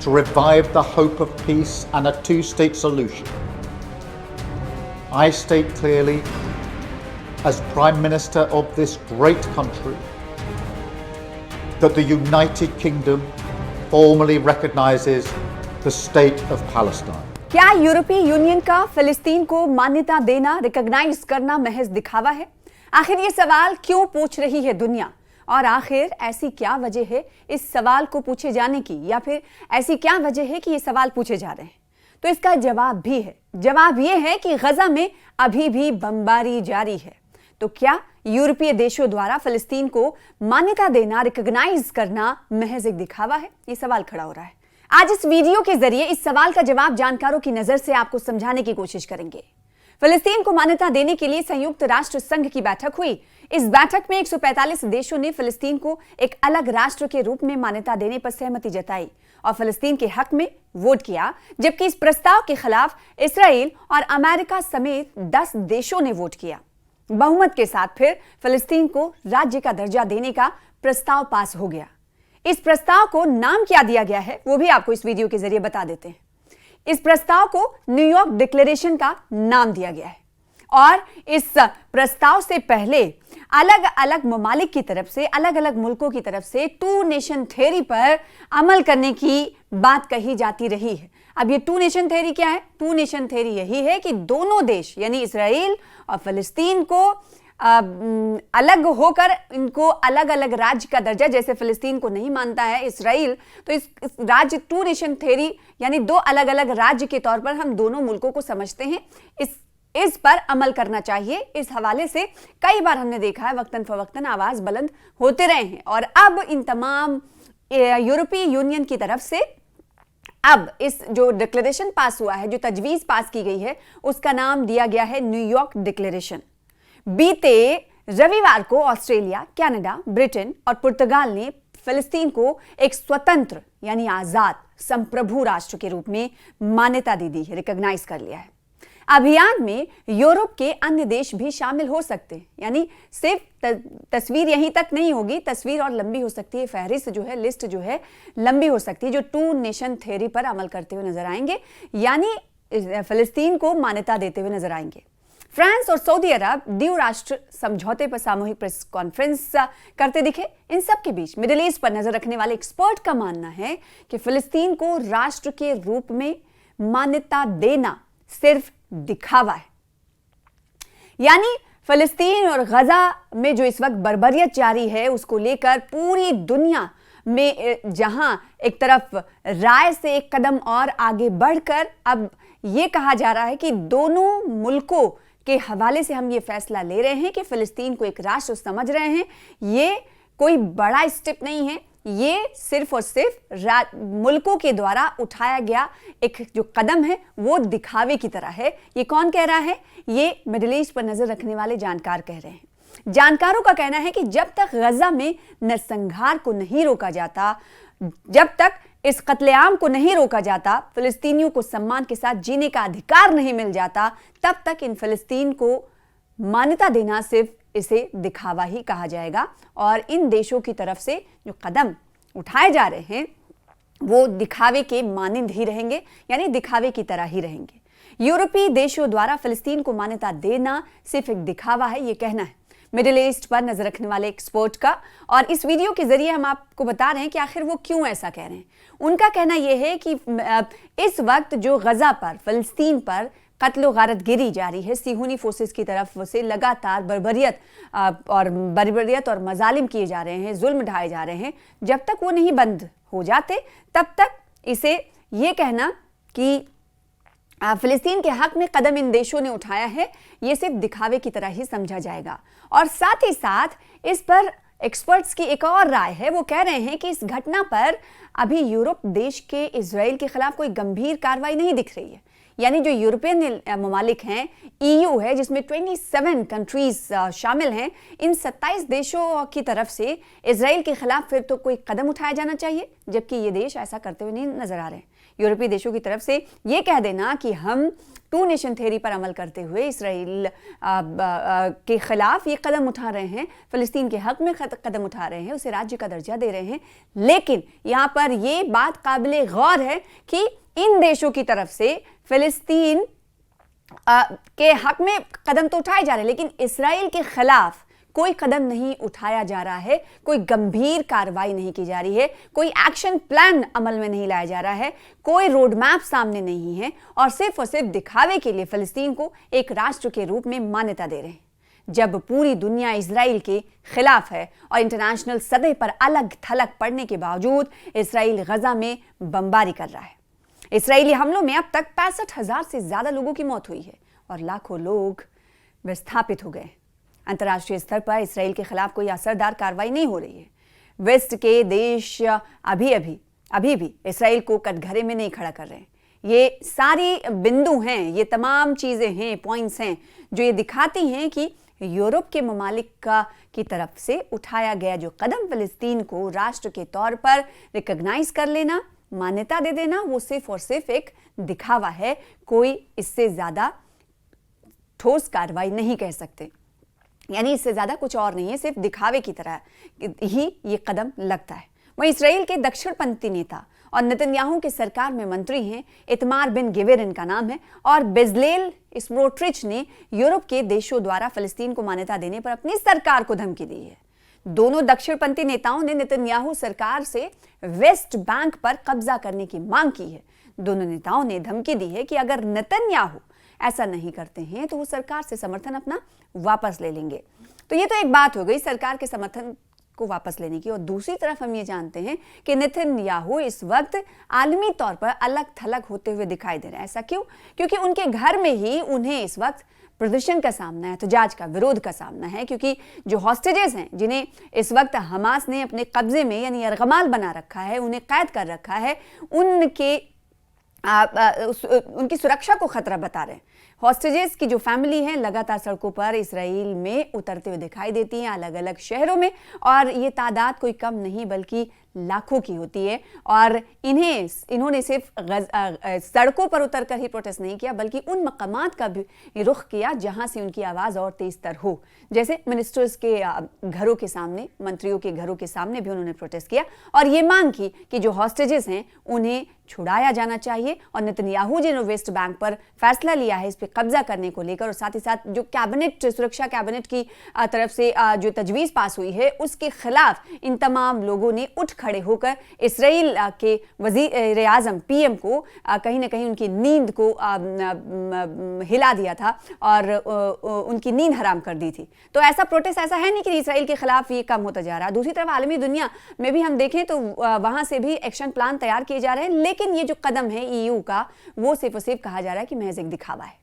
to revive the hope of peace and a two-state solution. I state clearly, as Prime Minister of this great country, that the United Kingdom formally recognizes the state of Palestine. क्या यूरोपीय union का फिलिस्तीन को मान्यता देना, recognise करना महज दिखावा है? आखिर ये सवाल क्यों पूछ रही है दुनिया, और आखिर ऐसी क्या वजह है इस सवाल को पूछे जाने की, या फिर ऐसी क्या वजह है कि ये सवाल पूछे जा रहे हैं? तो इसका जवाब भी है। जवाब ये है कि गजा में अभी भी बमबारी जारी है। तो क्या यूरोपीय देशों द्वारा फिलिस्तीन को मान्यता देना, रिकॉग्नाइज करना महज एक दिखावा है? ये सवाल खड़ा हो रहा है। आज इस वीडियो के जरिए इस सवाल का जवाब जानकारों की नजर से आपको समझाने की कोशिश करेंगे। फिलिस्तीन को मान्यता देने के लिए संयुक्त राष्ट्र संघ की बैठक हुई। इस बैठक में 145 देशों ने फिलिस्तीन को एक अलग राष्ट्र के रूप में मान्यता देने पर सहमति जताई और फिलिस्तीन के हक में वोट किया, जबकि इस प्रस्ताव के खिलाफ इसराइल और अमेरिका समेत 10 देशों ने वोट किया। बहुमत के साथ फिर फिलिस्तीन को राज्य का दर्जा देने का प्रस्ताव पास हो गया। इस प्रस्ताव को नाम क्या दिया गया है वो भी आपको इस वीडियो के जरिए बता देते हैं। इस प्रस्ताव को न्यूयॉर्क डिक्लेरेशन का नाम दिया गया है और इस प्रस्ताव से पहले अलग अलग ममालिक की तरफ से, अलग अलग मुल्कों की तरफ से टू नेशन थ्योरी पर अमल करने की बात कही जाती रही है। अब ये टू नेशन थ्योरी क्या है? टू नेशन थ्योरी यही है कि दोनों देश यानी इसराइल और फिलिस्तीन को अलग होकर इनको अलग अलग राज्य का दर्जा, जैसे फिलिस्तीन को नहीं मानता है इसराइल, तो इस राज्य टू नेशन थ्योरी यानी दो अलग अलग राज्य के तौर पर हम दोनों मुल्कों को समझते हैं, इस पर अमल करना चाहिए। इस हवाले से कई बार हमने देखा है वक्तन फवक्तन आवाज बुलंद होते रहे हैं और अब इन तमाम यूरोपीय यूनियन की तरफ से अब इस जो डिक्लेरेशन पास हुआ है, जो तजवीज पास की गई है, उसका नाम दिया गया है न्यूयॉर्क डिक्लेरेशन। बीते रविवार को ऑस्ट्रेलिया, कनाडा, ब्रिटेन और पुर्तगाल ने फिलिस्तीन को एक स्वतंत्र यानी आजाद संप्रभु राष्ट्र के रूप में मान्यता दे दी है, रिकॉग्नाइज कर लिया है। अभियान में यूरोप के अन्य देश भी शामिल हो सकते हैं, यानी सिर्फ तस्वीर यहीं तक नहीं होगी, तस्वीर और लंबी हो सकती है, फहरिस्त जो है, लिस्ट जो है लंबी हो सकती है, जो टू नेशन थ्योरी पर अमल करते हुए नजर आएंगे, यानी फिलिस्तीन को मान्यता देते हुए नजर आएंगे। फ्रांस और सऊदी अरब द्विराष्ट्र समझौते पर सामूहिक प्रेस कॉन्फ्रेंस करते दिखे। इन सब के बीच मिडिल ईस्ट पर नजर रखने वाले एक्सपर्ट का मानना है कि फिलिस्तीन को राष्ट्र के रूप में मान्यता देना सिर्फ दिखावा है, यानी फिलिस्तीन और गजा में जो इस वक्त बर्बरियत जारी है उसको लेकर पूरी दुनिया में जहां एक तरफ राय से एक कदम और आगे बढ़कर अब यह कहा जा रहा है कि दोनों मुल्कों के हवाले से हम ये फैसला ले रहे हैं कि फिलिस्तीन को एक राष्ट्र समझ रहे हैं। ये कोई बड़ा स्टेप नहीं है, ये सिर्फ और सिर्फ मुल्कों के द्वारा उठाया गया एक जो कदम है वो दिखावे की तरह है। ये कौन कह रहा है? ये मिडिल ईस्ट पर नजर रखने वाले जानकार कह रहे हैं। जानकारों का कहना है कि जब तक गजा में नरसंहार को नहीं रोका जाता, जब तक इस कत्लेआम को नहीं रोका जाता, फिलिस्तीनियों को सम्मान के साथ जीने का अधिकार नहीं मिल जाता, तब तक इन फिलिस्तीन को मान्यता देना सिर्फ इसे दिखावा ही कहा जाएगा और इन देशों की तरफ से जो कदम उठाए जा रहे हैं वो दिखावे के मानिंद ही रहेंगे, यानी दिखावे की तरह ही रहेंगे। यूरोपीय देशों द्वारा फिलिस्तीन को मान्यता देना सिर्फ एक दिखावा है, ये कहना है मिडिल ईस्ट पर नजर रखने वाले एक्सपर्ट का, और इस वीडियो के जरिए हम आपको बता रहे हैं कि आखिर वो क्यों ऐसा कह रहे हैं। उनका कहना यह है कि इस वक्त जो गजा पर, फिलिस्तीन पर कत्ल गारतगिरी जारी है, सिहूनी फोर्सेस की तरफ से लगातार बर्बरियत और मजालिम किए जा रहे हैं, जुल्म ढाए जा रहे हैं, जब तक वो नहीं बंद हो जाते तब तक इसे ये कहना कि फिलिस्तीन के हक में कदम इन देशों ने उठाया है, ये सिर्फ दिखावे की तरह ही समझा जाएगा। और साथ ही साथ इस पर एक्सपर्ट्स की एक और राय है, वो कह रहे हैं कि इस घटना पर अभी यूरोप देश के इजराइल के खिलाफ कोई गंभीर कार्रवाई नहीं दिख रही है। यानी जो यूरोपियन ममालिक हैं, EU है जिसमें 27 कंट्रीज शामिल हैं, इन 27 देशों की तरफ से इजराइल के खिलाफ फिर तो कोई कदम उठाया जाना चाहिए, जबकि ये देश ऐसा करते हुए नहीं नजर आ रहे हैं। यूरोपीय देशों की तरफ से ये कह देना कि हम टू नेशन थ्योरी पर अमल करते हुए इजराइल के खिलाफ ये कदम उठा रहे हैं, फिलिस्तीन के हक में कदम उठा रहे हैं, उसे राज्य का दर्जा दे रहे हैं, लेकिन यहाँ पर ये बात काबिले गौर है कि इन देशों की तरफ से फिलिस्तीन के हक में कदम तो उठाए जा रहे हैं, लेकिन इजराइल के खिलाफ कोई कदम नहीं उठाया जा रहा है, कोई गंभीर कार्रवाई नहीं की जा रही है, कोई एक्शन प्लान अमल में नहीं लाया जा रहा है, कोई रोड मैप सामने नहीं है और सिर्फ दिखावे के लिए फिलिस्तीन को एक राष्ट्र के रूप में मान्यता दे रहे हैं। जब पूरी दुनिया इजराइल के खिलाफ है और इंटरनेशनल सतह पर अलग थलग पड़ने के बावजूद इजराइल गजा में बमबारी कर रहा है। इजरायली हमलों में अब तक 65,000 से ज्यादा लोगों की मौत हुई है और लाखों लोग विस्थापित हो गए। अंतर्राष्ट्रीय स्तर पर इजराइल के खिलाफ कोई असरदार कार्रवाई नहीं हो रही है। वेस्ट के देश अभी भी इजराइल को कटघरे में नहीं खड़ा कर रहे हैं। ये सारी बिंदु हैं, ये तमाम चीजें हैं, पॉइंट्स हैं जो ये दिखाती हैं कि यूरोप के ममालिक की तरफ से उठाया गया जो कदम फिलिस्तीन को राष्ट्र के तौर पर रिकॉग्नाइज कर लेना, मान्यता दे देना, वो सिर्फ और सिर्फ एक दिखावा है। कोई इससे ज्यादा ठोस कार्रवाई नहीं कह सकते, यानी इससे ज्यादा कुछ और नहीं है, सिर्फ दिखावे की तरह ही ये कदम लगता है। वहीं इजराइल के दक्षिणपंथी नेता और नेतन्याहू की सरकार में मंत्री हैं, इतमार बिन गिविर इनका नाम है, और बेजलेल स्मोट्रिच ने यूरोप के देशों द्वारा फिलिस्तीन को मान्यता देने पर अपनी सरकार को धमकी दी है। दोनों दक्षिणपंथी नेताओं ने नेतन्याहू सरकार से वेस्ट बैंक पर कब्जा करने की मांग की है। दोनों नेताओं ने धमकी दी है कि अगर नेतन्याहू ऐसा नहीं करते हैं तो वो सरकार से समर्थन अपना वापस ले लेंगे। तो ये तो एक बात हो गई सरकार के समर्थन को वापस लेने की, और दूसरी तरफ हम ये जानते हैं कि नेतन्याहू इस वक्त आलमी तौर पर अलग थलग होते हुए दिखाई दे रहे हैं। ऐसा क्यों? क्योंकि उनके घर में ही उन्हें इस वक्त प्रदर्शन का सामना है, एहतजाज का, विरोध का सामना है, क्योंकि जो हॉस्टेजेस हैं जिन्हें इस वक्त हमास ने अपने कब्जे में यानी यरगमाल बना रखा है, उन्हें कैद कर रखा है, उनकी सुरक्षा को खतरा बता रहे हैं। हॉस्टेजेस की जो फैमिली है लगातार सड़कों पर इसराइल में उतरते हुए दिखाई देती हैं, अलग अलग शहरों में, और ये तादाद कोई कम नहीं बल्कि लाखों की होती है। और इन्होंने सिर्फ सड़कों पर उतरकर ही प्रोटेस्ट नहीं किया, बल्कि उन मकामात का भी रुख किया जहां से उनकी आवाज और तेज तर हो, जैसे मिनिस्टर्स के घरों के सामने, मंत्रियों के घरों के सामने भी उन्होंने प्रोटेस्ट किया और ये मांग की कि जो हॉस्टेजेस हैं उन्हें छुड़ाया जाना चाहिए, और नेतन्याहू जिन्होंने वेस्ट बैंक पर फैसला लिया है इस पर कब्जा करने को लेकर, और साथ ही साथ जो कैबिनेट, सुरक्षा कैबिनेट की तरफ से जो तजवीज़ पास हुई है उसके खिलाफ इन तमाम लोगों ने उठ खड़े होकर इसराइल के वज़ीर आज़म PM को कहीं ना कहीं उनकी नींद को हिला दिया था और उनकी नींद हराम कर दी थी। तो ऐसा प्रोटेस्ट ऐसा है नहीं कि इसराइल के खिलाफ ये कम होता जा रहा है। दूसरी तरफ आलमी दुनिया में भी हम देखें तो वहां से भी एक्शन प्लान तैयार किए जा रहे हैं, लेकिन ये जो कदम है EU का, वो सिर्फ और सिर्फ कहा जा रहा है कि महज एक दिखावा है।